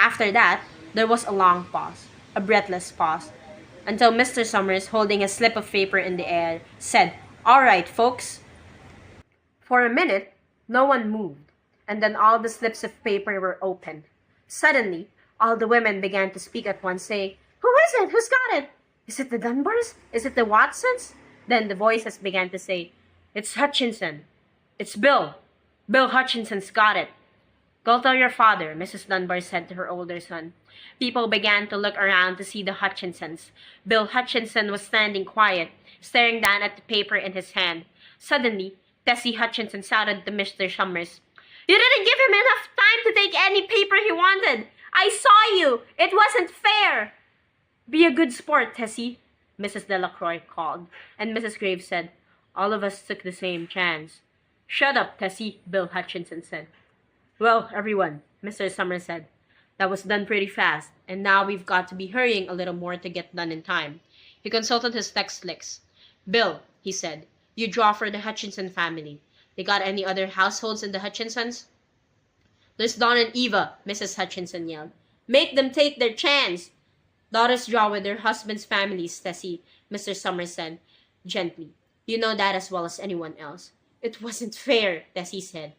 After that, there was a long pause, a breathless pause, until Mr. Summers, holding a slip of paper in the air, said, "All right, folks." For a minute, no one moved, and then all the slips of paper were opened. Suddenly, all the women began to speak at once, saying, "Who is it? Who's got it? Is it the Dunbars? Is it the Watsons?" Then the voices began to say, "It's Hutchinson. It's Bill. Bill Hutchinson's got it." "Go tell your father," Mrs. Dunbar said to her older son. People began to look around to see the Hutchinsons. Bill Hutchinson was standing quiet, staring down at the paper in his hand. Suddenly, Tessie Hutchinson shouted to Mr. Summers, "You didn't give him enough time to take any paper he wanted. I saw you. It wasn't fair." "Be a good sport, Tessie," Mrs. Delacroix called, and Mrs. Graves said, "All of us took the same chance." "Shut up, Tessie," Bill Hutchinson said. "Well, everyone," Mr. Summers said, "that was done pretty fast, and now we've got to be hurrying a little more to get done in time." He consulted his text list. "Bill," he said, "you draw for the Hutchinson family. They got any other households in the Hutchinsons?" "There's Don and Eva," Mrs. Hutchinson yelled. "Make them take their chance." "Daughters draw with their husbands' families, Tessie," Mr. Summers said gently. "You know that as well as anyone else." "It wasn't fair," Tessie said.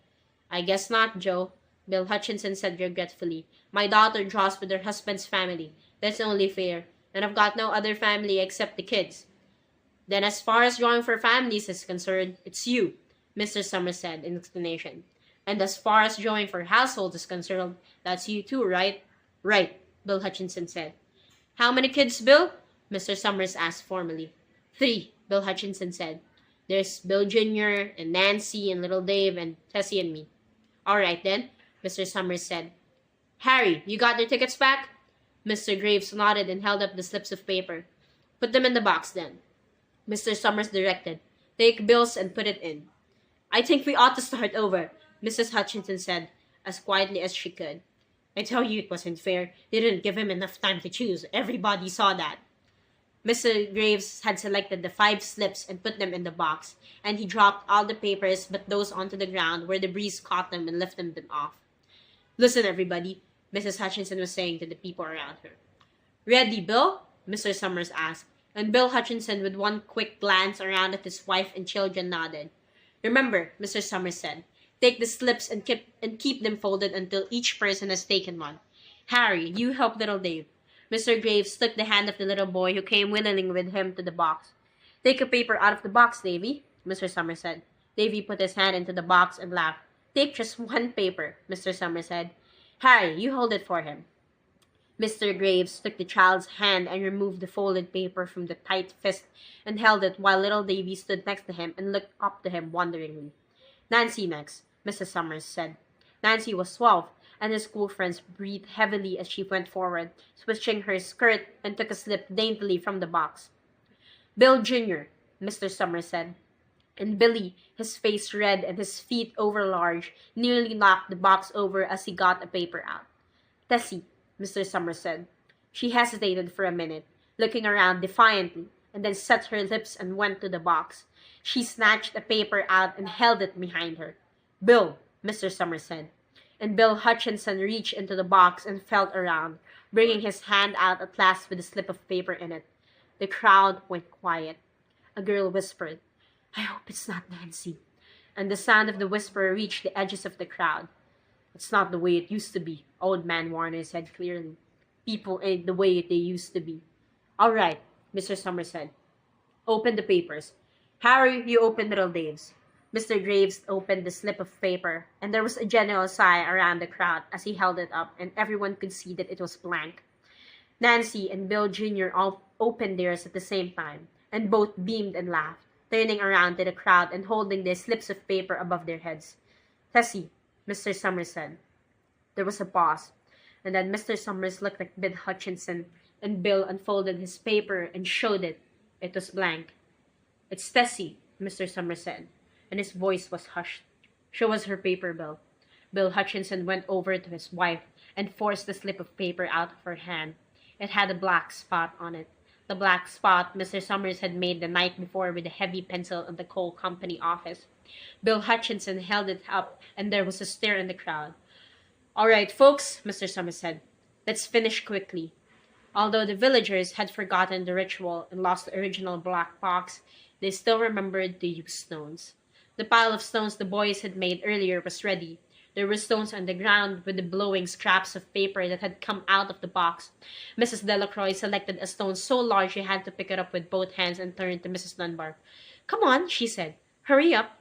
"I guess not, Joe," Bill Hutchinson said regretfully. "My daughter draws with her husband's family. That's only fair. And I've got no other family except the kids." "Then as far as drawing for families is concerned, it's you," Mr. Summers said in explanation. "And as far as drawing for households is concerned, that's you too, right?" "Right," Bill Hutchinson said. "How many kids, Bill?" Mr. Summers asked formally. "3," Bill Hutchinson said. "There's Bill Jr. and Nancy and little Dave and Tessie and me." "All right then," Mr. Summers said. "Harry, you got your tickets back?" Mr. Graves nodded and held up the slips of paper. "Put them in the box then," Mr. Summers directed. "Take Bill's and put it in." "I think we ought to start over," Mrs. Hutchinson said, as quietly as she could. "I tell you it wasn't fair. You didn't give him enough time to choose. Everybody saw that." Mr. Graves had selected the 5 slips and put them in the box, and he dropped all the papers but those onto the ground where the breeze caught them and lifted them off. "Listen, everybody," Mrs. Hutchinson was saying to the people around her. "Ready, Bill?" Mr. Summers asked, and Bill Hutchinson, with one quick glance around at his wife and children, nodded. "Remember," Mr. Summers said, "take the slips and keep them folded until each person has taken one. Harry, you help little Dave." Mr. Graves took the hand of the little boy who came willingly with him to the box. "Take a paper out of the box, Davy," Mr. Summers said. Davy put his hand into the box and laughed. "Take just one paper," Mr. Summers said. "Harry, you hold it for him." Mr. Graves took the child's hand and removed the folded paper from the tight fist and held it while little Davy stood next to him and looked up to him wonderingly. "Nancy next," Mrs. Summers said. Nancy was 12, and her school friends breathed heavily as she went forward, switching her skirt, and took a slip daintily from the box. "Bill Jr.," Mr. Summers said. And Billy, his face red and his feet overlarge, nearly knocked the box over as he got a paper out. "Tessie," Mr. Summers said. She hesitated for a minute, looking around defiantly, and then set her lips and went to the box. She snatched a paper out and held it behind her. "Bill," Mr. Summers said. And Bill Hutchinson reached into the box and felt around, bringing his hand out at last with a slip of paper in it. The crowd went quiet. A girl whispered, "I hope it's not Nancy." And the sound of the whisper reached the edges of the crowd. "It's not the way it used to be," Old Man Warner said clearly. "People ain't the way they used to be." "All right," Mr. Summers said. "Open the papers. Harry, you open little Dave's." Mr. Graves opened the slip of paper, and there was a general sigh around the crowd as he held it up, and everyone could see that it was blank. Nancy and Bill Jr. all opened theirs at the same time, and both beamed and laughed, turning around to the crowd and holding their slips of paper above their heads. "Tessie," Mr. Summers said. There was a pause, and then Mr. Summers looked at Bill Hutchinson, and Bill unfolded his paper and showed it. It was blank. "It's Tessie," Mr. Summers said, and his voice was hushed. "Show us her paper, Bill." Bill Hutchinson went over to his wife and forced the slip of paper out of her hand. It had a black spot on it. The black spot Mr. Summers had made the night before with a heavy pencil in the coal company office. Bill Hutchinson held it up, and there was a stir in the crowd. "All right, folks," Mr. Summers said. Let's finish quickly." Although the villagers had forgotten the ritual and lost the original black box, they still remembered the used stones. The pile of stones the boys had made earlier was ready. There were stones on the ground with the blowing scraps of paper that had come out of the box. Mrs. Delacroix selected a stone so large she had to pick it up with both hands and turned to Mrs. Dunbar. "Come on," she said. "Hurry up."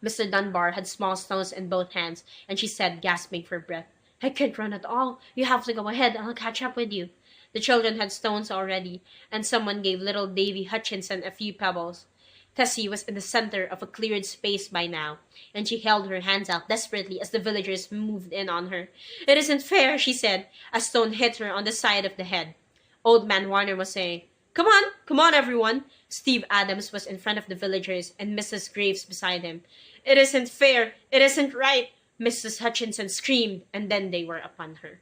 Mr. Dunbar had small stones in both hands, and she said, gasping for breath, "I can't run at all. You have to go ahead. I'll catch up with you." The children had stones already, and someone gave little Davy Hutchinson a few pebbles. Tessie was in the center of a cleared space by now, and she held her hands out desperately as the villagers moved in on her. "It isn't fair," she said. A stone hit her on the side of the head. Old Man Warner was saying, come on, everyone." Steve Adams was in front of the villagers, and Mrs. Graves beside him. "It isn't fair. It isn't right," Mrs. Hutchinson screamed, and then they were upon her.